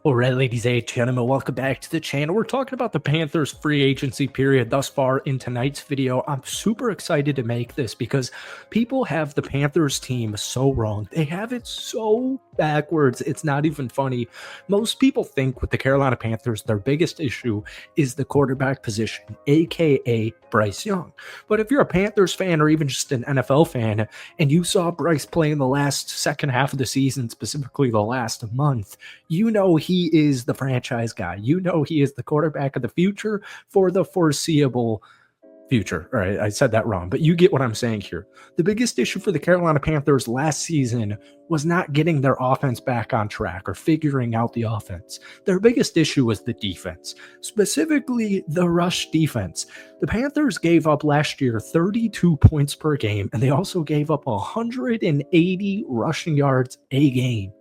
All right, ladies and gentlemen, welcome back to the channel. We're talking about the Panthers free agency period thus far in tonight's video. I'm super excited to make this because people have the Panthers team so wrong. They have it so backwards. It's not even funny. Most people think with the Carolina Panthers, their biggest issue is the quarterback position, aka Bryce Young. But if you're a Panthers fan or even just an NFL fan and you saw Bryce play in the last second half of the season, specifically the last month, you know he is the franchise guy. You know he is the quarterback of the future for the foreseeable future. All right, I said that wrong, but you get what I'm saying here. The biggest issue for the Carolina Panthers last season was not getting their offense back on track or figuring out the offense. Their biggest issue was the defense, specifically the rush defense. The Panthers gave up last year 32 points per game, and they also gave up 180 rushing yards a game.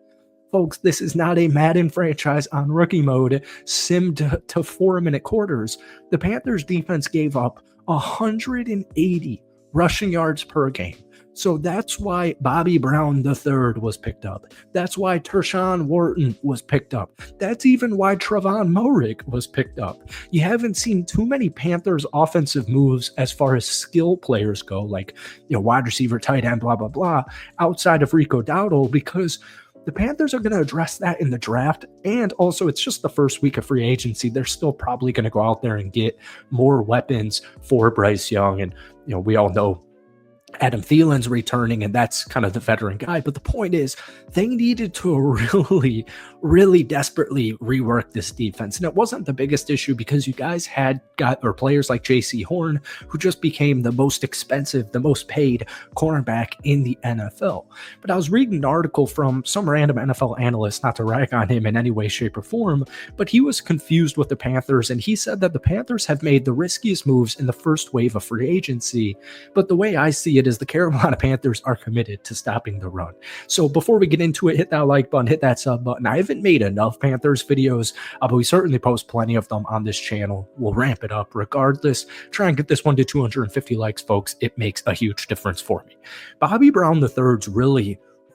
Folks, this is not a Madden franchise on rookie mode simmed to 4-minute quarters. The Panthers defense gave up 180 rushing yards per game. So that's why Bobby Brown III was picked up. That's why Tershawn Wharton was picked up. That's even why Trevon Moehrig was picked up. You haven't seen too many Panthers offensive moves as far as skill players go, like wide receiver, tight end, blah, blah, blah, outside of Rico Dowdle, because the Panthers are going to address that in the draft, and also it's just the first week of free agency. They're still probably going to go out there and get more weapons for Bryce Young, and we all know Adam Thielen's returning, and that's kind of the veteran guy. But the point is, they needed to really desperately rework this defense. And it wasn't the biggest issue because you guys got players like J.C. Horn, who just became the most expensive, the most paid cornerback in the NFL. But I was reading an article from some random NFL analyst, not to rag on him in any way, shape, or form, but he was confused with the Panthers, and he said that the Panthers have made the riskiest moves in the first wave of free agency. But the way I see it is the Carolina Panthers are committed to stopping the run. So before we get into it, hit that like button, hit that sub button. I haven't made enough Panthers videos, but we certainly post plenty of them on this channel. We'll ramp it up regardless. Try and get this one to 250 likes, folks. It makes a huge difference for me. Bobby Brown III's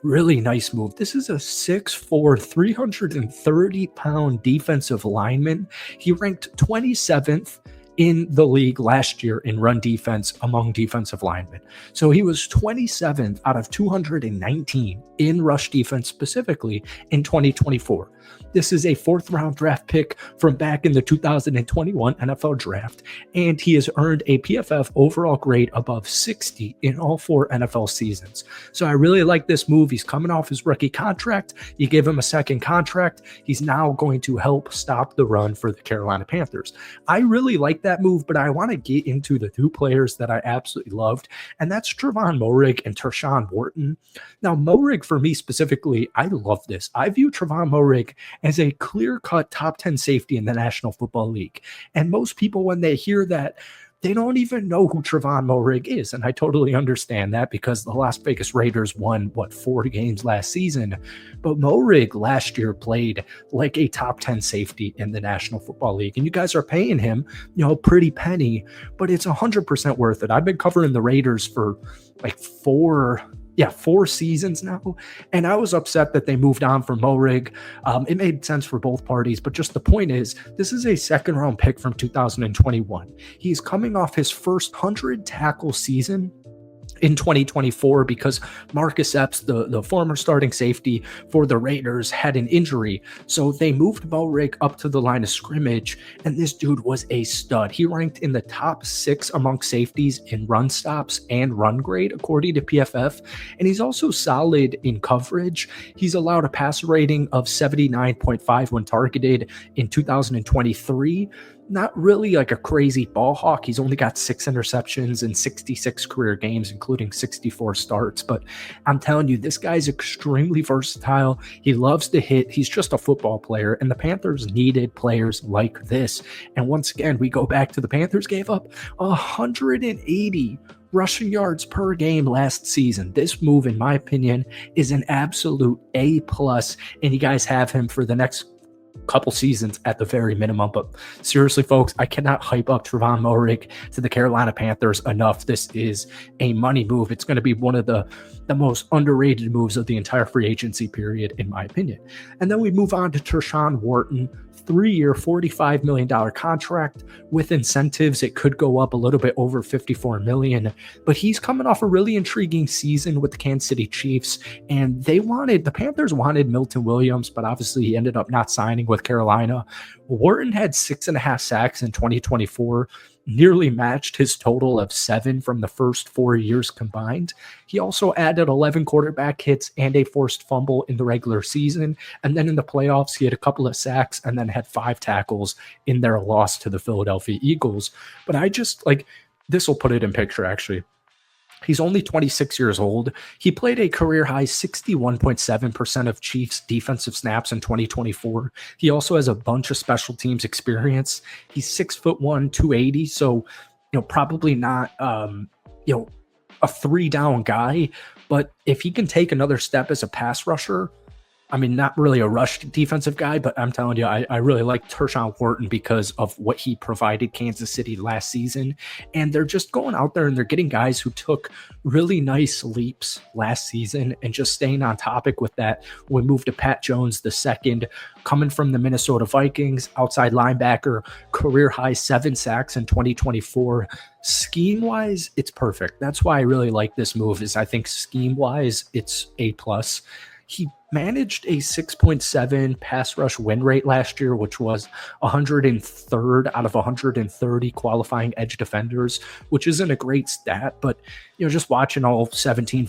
really nice move. This is a 6'4", 330-pound defensive lineman. He ranked 27th in the league last year in run defense among defensive linemen. So he was 27th out of 219 in rush defense specifically in 2024. This is a 4th-round draft pick from back in the 2021 NFL draft, and he has earned a PFF overall grade above 60 in all 4 NFL seasons. So I really like this move. He's coming off his rookie contract. You give him a second contract. He's now going to help stop the run for the Carolina Panthers. I really like that move, but I want to get into the 2 players that I absolutely loved, and that's Trevon Moehrig and Tershawn Wharton. Now, Moehrig, for me specifically, I love this. I view Trevon Moehrig as a clear-cut top 10 safety in the National Football League. And most people, when they hear that, they don't even know who Trevon Moehrig is. And I totally understand that because the Las Vegas Raiders won, 4 games last season. But Moehrig last year played like a top 10 safety in the National Football League. And you guys are paying him, a pretty penny, but it's 100% worth it. I've been covering the Raiders for like 4 seasons now, and I was upset that they moved on from Moehrig. It made sense for both parties, but just the point is, this is a 2nd-round pick from 2021. He's coming off his first 100-tackle season in 2024 because Marcus Epps, the former starting safety for the Raiders, had an injury. So they moved Moehrig up to the line of scrimmage, and this dude was a stud. He ranked in the top 6 among safeties in run stops and run grade, according to PFF. And he's also solid in coverage. He's allowed a passer rating of 79.5 when targeted in 2023. Not really like a crazy ball hawk. He's only got 6 interceptions in 66 career games, including 64 starts. But I'm telling you, this guy's extremely versatile. He loves to hit. He's just a football player, and the Panthers needed players like this. And once again, we go back to the Panthers gave up 180 rushing yards per game last season. This move, in my opinion, is an absolute A+, and you guys have him for the next couple seasons at the very minimum. But seriously, folks, I cannot hype up Trevon Moehrig to the Carolina Panthers enough. This is a money move. It's going to be one of the most underrated moves of the entire free agency period, in my opinion. And then we move on to Tershawn Wharton, 3-year, $45 million contract with incentives. It could go up a little bit over $54 million, but he's coming off a really intriguing season with the Kansas City Chiefs. And the Panthers wanted Milton Williams, but obviously he ended up not signing with Carolina. Wharton had 6.5 sacks in 2024, nearly matched his total of 7 from the first 4 years combined. He also added 11 quarterback hits and a forced fumble in the regular season. And then in the playoffs, he had a couple of sacks and then had 5 tackles in their loss to the Philadelphia Eagles. But this will put it in picture, actually. He's only 26 years old. He played a career-high 61.7% of Chiefs defensive snaps in 2024. He also has a bunch of special teams experience. He's 6'1", 280, so probably not a 3-down guy. But if he can take another step as a pass rusher, I mean, not really a rush defensive guy, but I'm telling you, I really like Tershawn Wharton because of what he provided Kansas City last season. And they're just going out there and they're getting guys who took really nice leaps last season. And just staying on topic with that, we moved to Pat Jones II, coming from the Minnesota Vikings, outside linebacker, career high 7 sacks in 2024. Scheme-wise, it's perfect. That's why I really like this move, is I think scheme-wise, it's A+. He managed a 6.7 pass rush win rate last year, which was 103rd out of 130 qualifying edge defenders, which isn't a great stat. But just watching all 18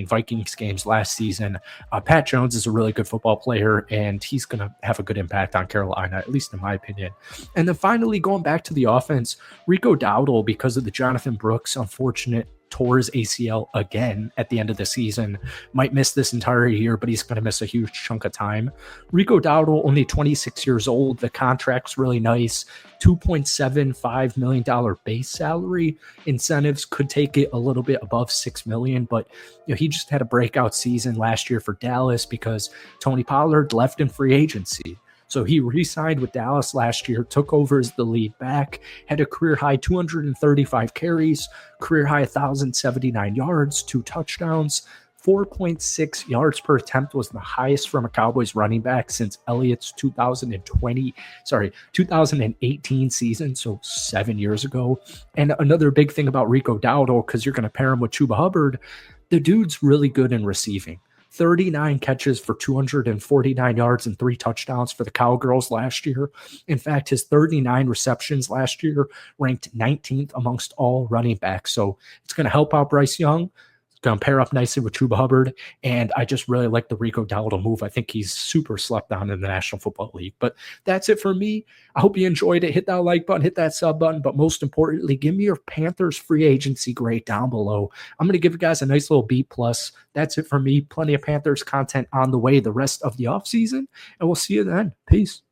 Vikings games last season, Pat Jones is a really good football player, and he's going to have a good impact on Carolina, at least in my opinion. And then finally, going back to the offense, Rico Dowdle, because of the Jonathan Brooks unfortunate tore his ACL again at the end of the season, might miss this entire year, but he's going to miss a huge chunk of time. Rico Dowdle, only 26 years old. The contract's really nice. $2.75 million base salary. Incentives could take it a little bit above $6 million, but he just had a breakout season last year for Dallas because Tony Pollard left in free agency. So he re-signed with Dallas last year, took over as the lead back, had a career-high 235 carries, career-high 1,079 yards, 2 touchdowns, 4.6 yards per attempt was the highest from a Cowboys running back since Elliott's 2018 season, so 7 years ago. And another big thing about Rico Dowdle, because you're going to pair him with Chuba Hubbard, the dude's really good in receiving. 39 catches for 249 yards and 3 touchdowns for the Cowgirls last year. In fact, his 39 receptions last year ranked 19th amongst all running backs. So it's going to help out Bryce Young. Going to pair up nicely with Chuba Hubbard, and I just really like the Rico Dowdle move. I think he's super slept on in the National Football League. But that's it for me. I hope you enjoyed it. Hit that like button, hit that sub button, but most importantly, give me your Panthers free agency grade down below. I'm going to give you guys a nice little B+. That's it for me. Plenty of Panthers content on the way the rest of the offseason, and we'll see you then. Peace.